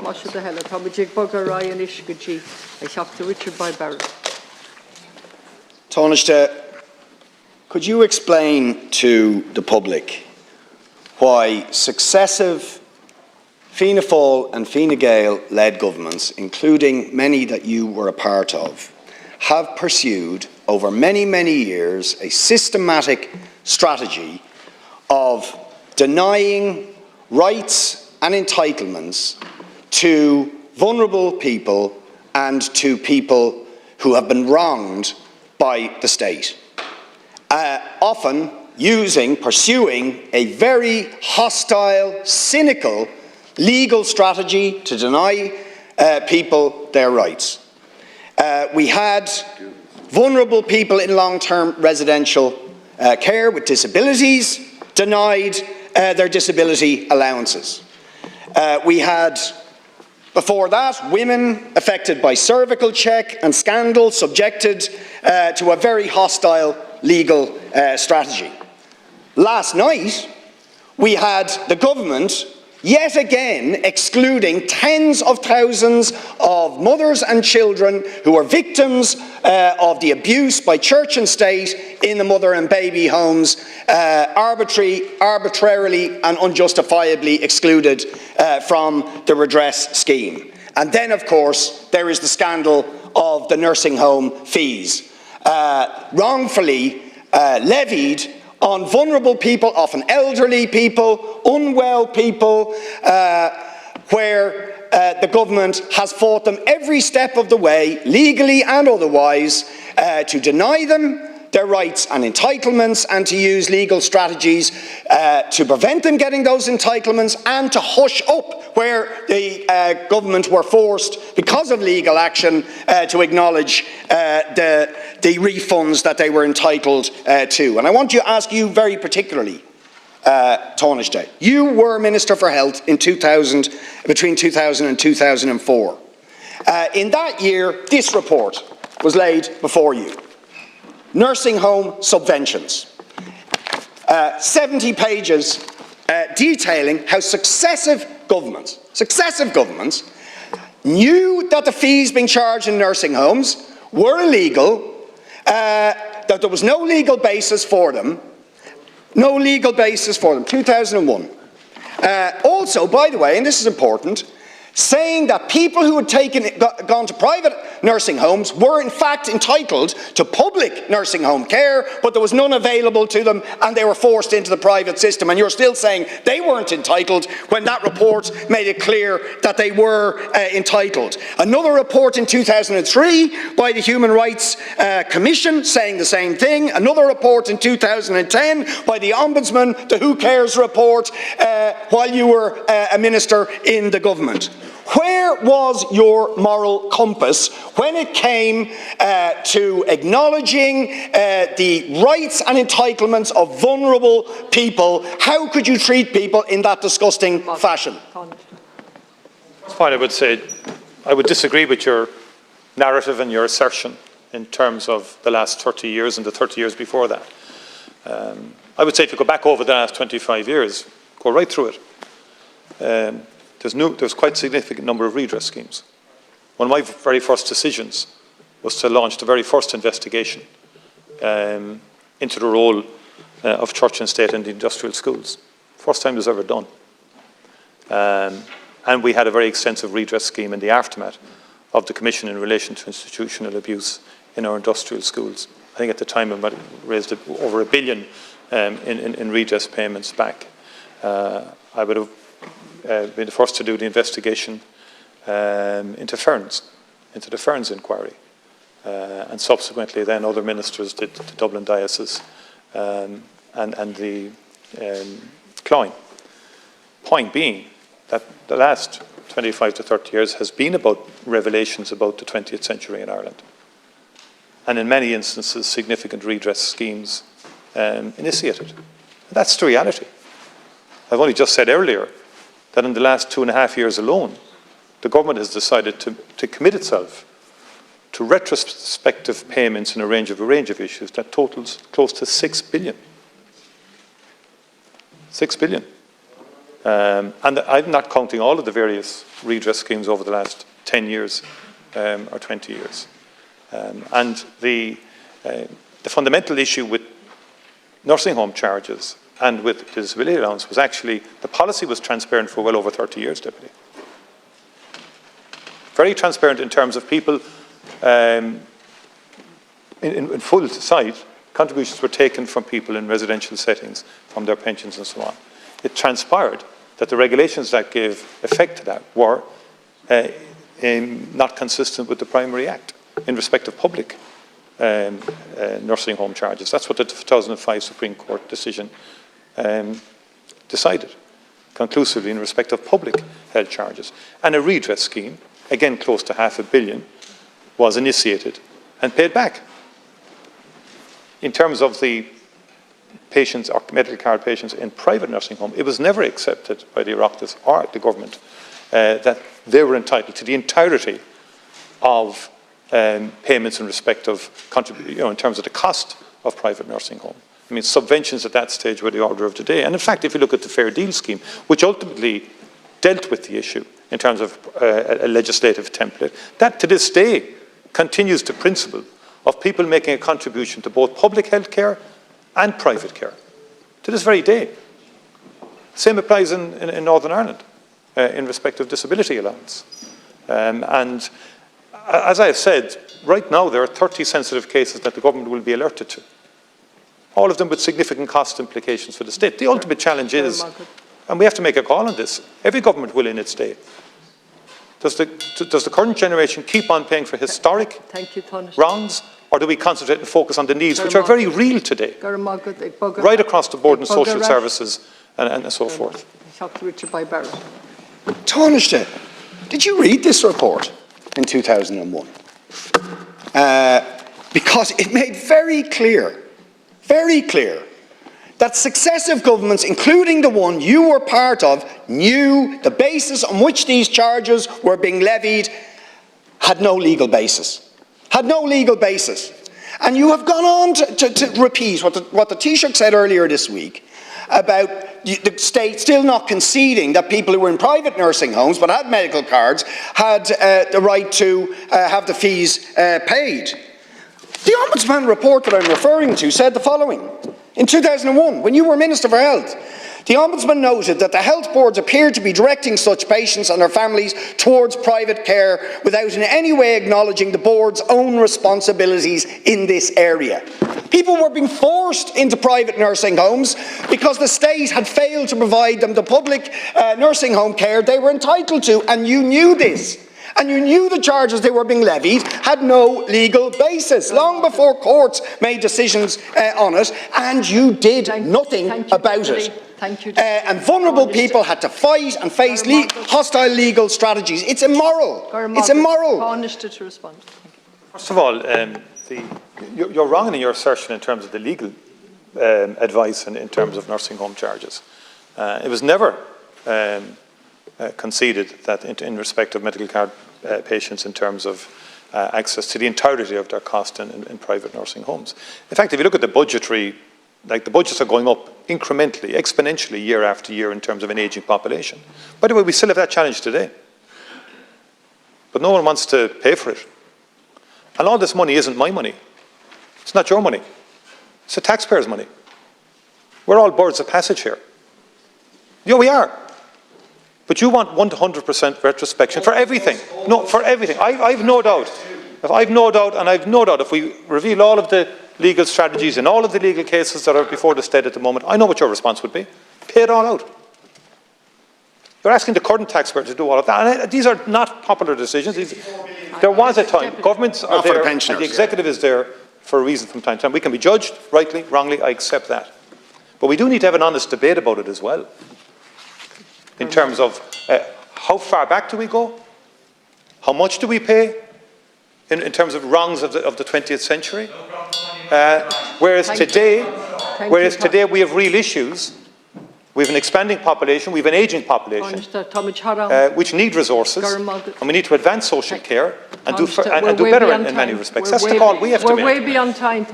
Masha de Hella, Tomajig Bugger Ryan Ishkaji, I shop to Richard Boyd-Barrett. Taoiseach, could you explain to the public why successive Fianna Fáil and Fine Gael-led governments, including many that you were a part of, have pursued over many, many years a systematic strategy of denying rights and entitlements to vulnerable people and to people who have been wronged by the state, often pursuing a very hostile, cynical legal strategy to deny people their rights. We had vulnerable people in long-term residential care with disabilities denied their disability allowances. We had, before that, women affected by cervical check and scandal subjected to a very hostile legal strategy. Last night, we had the government yet again excluding tens of thousands of mothers and children who are victims of the abuse by church and state in the mother and baby homes, arbitrarily and unjustifiably excluded from the redress scheme. And then, of course, there is the scandal of the nursing home fees, wrongfully levied on vulnerable people, often elderly people, unwell people, where the government has fought them every step of the way, legally and otherwise, to deny them their rights and entitlements and to use legal strategies to prevent them getting those entitlements and to hush up where the government were forced, because of legal action, to acknowledge the refunds that they were entitled to. And I want to ask you very particularly, Taoiseach, you were Minister for Health in between 2000 and 2004. In that year, this report was laid before you. Nursing home subventions. 70 pages detailing how successive governments knew that the fees being charged in nursing homes were illegal, that there was no legal basis for them, 2001. Also, by the way, and this is important, saying that people who had gone to private nursing homes were in fact entitled to public nursing home care, but there was none available to them and they were forced into the private system. And you're still saying they weren't entitled when that report made it clear that they were entitled. Another report in 2003 by the Human Rights Commission saying the same thing. Another report in 2010 by the Ombudsman, the Who Cares report, while you were a minister in the government. Where was your moral compass when it came to acknowledging the rights and entitlements of vulnerable people? How could you treat people in that disgusting fashion? First point, I would say I would disagree with your narrative and your assertion in terms of the last 30 years and the 30 years before that. I would say if you go back over the last 25 years, go right through it. There's quite a significant number of redress schemes. One of my very first decisions was to launch the very first investigation into the role of church and state in the industrial schools. First time it was ever done. And we had a very extensive redress scheme in the aftermath of the Commission in relation to institutional abuse in our industrial schools. I think at the time it raised over $1 billion in redress payments back. I would have been the first to do the investigation into the Ferns inquiry. And subsequently then other ministers did the Dublin Diocese and the Cloyne. Point being that the last 25 to 30 years has been about revelations about the 20th century in Ireland. And in many instances, significant redress schemes initiated. That's the reality. I've only just said earlier that in the last 2.5 years alone, the government has decided to commit itself to retrospective payments in a range of issues that totals close to $6 billion. $6 billion. And I'm not counting all of the various redress schemes over the last 10 years or 20 years. And the fundamental issue with nursing home charges and with disability allowance was actually the policy was transparent for well over 30 years, Deputy. Very transparent in terms of people in full sight, contributions were taken from people in residential settings, from their pensions and so on. It transpired that the regulations that gave effect to that were not consistent with the Primary Act in respect of public nursing home charges. That's what the 2005 Supreme Court decision decided conclusively in respect of public health charges. And a redress scheme, again close to £500 million, was initiated and paid back. In terms of the patients or medical card patients in private nursing home, it was never accepted by the Oireachtas or the government that they were entitled to the entirety of payments in respect of, in terms of the cost of private nursing home. I mean, subventions at that stage were the order of the day. And in fact, if you look at the Fair Deal scheme, which ultimately dealt with the issue in terms of a legislative template, that to this day continues the principle of people making a contribution to both public health care and private care, to this very day. Same applies in Northern Ireland in respect of disability allowance. And as I have said, right now there are 30 sensitive cases that the government will be alerted to, all of them with significant cost implications for the state. The ultimate challenge is, and we have to make a call on this, every government will in its day. Does the current generation keep on paying for historic wrongs, or do we concentrate and focus on the needs, which are very real today, right across the board in social services and so forth? Richard Boyd-Barrett. Taoiseach, did you read this report in 2001? Because it made very clear, that successive governments, including the one you were part of, knew the basis on which these charges were being levied had no legal basis. Had no legal basis. And you have gone on to repeat what the Taoiseach said earlier this week about the state still not conceding that people who were in private nursing homes but had medical cards had the right to have the fees paid. The Ombudsman report that I'm referring to said the following. In 2001, when you were Minister for Health, the Ombudsman noted that the health boards appeared to be directing such patients and their families towards private care without in any way acknowledging the board's own responsibilities in this area. People were being forced into private nursing homes because the state had failed to provide them the public nursing home care they were entitled to, and you knew this. And you knew the charges they were being levied had no legal basis, long before courts made decisions on it, and you did nothing about it. And vulnerable people had to fight and face hostile legal strategies. It's immoral. It's immoral. First of all, you're wrong in your assertion in terms of the legal advice and in terms of nursing home charges. It was never conceded that in respect of medical card patients in terms of access to the entirety of their cost in private nursing homes. In fact, if you look at the budgetary, the budgets are going up incrementally, exponentially year after year in terms of an ageing population. By the way, we still have that challenge today. But no one wants to pay for it. And all this money isn't my money. It's not your money. It's the taxpayers' money. We're all birds of passage here. Yeah, we are. But you want 100% retrospection for everything. No, for everything. I've no doubt. I've no doubt if we reveal all of the legal strategies and all of the legal cases that are before the state at the moment, I know what your response would be. Pay it all out. You're asking the current taxpayer to do all of that. And these are not popular decisions. There was a time. Governments are there, and the executive is there for a reason from time to time. We can be judged rightly, wrongly. I accept that. But we do need to have an honest debate about it as well. In terms of how far back do we go? How much do we pay in terms of wrongs of the 20th century? Whereas today we have real issues. We have an expanding population, we have an ageing population, which need resources, and we need to advance social care and do better in many respects. That's the call we have to make. We're way beyond time.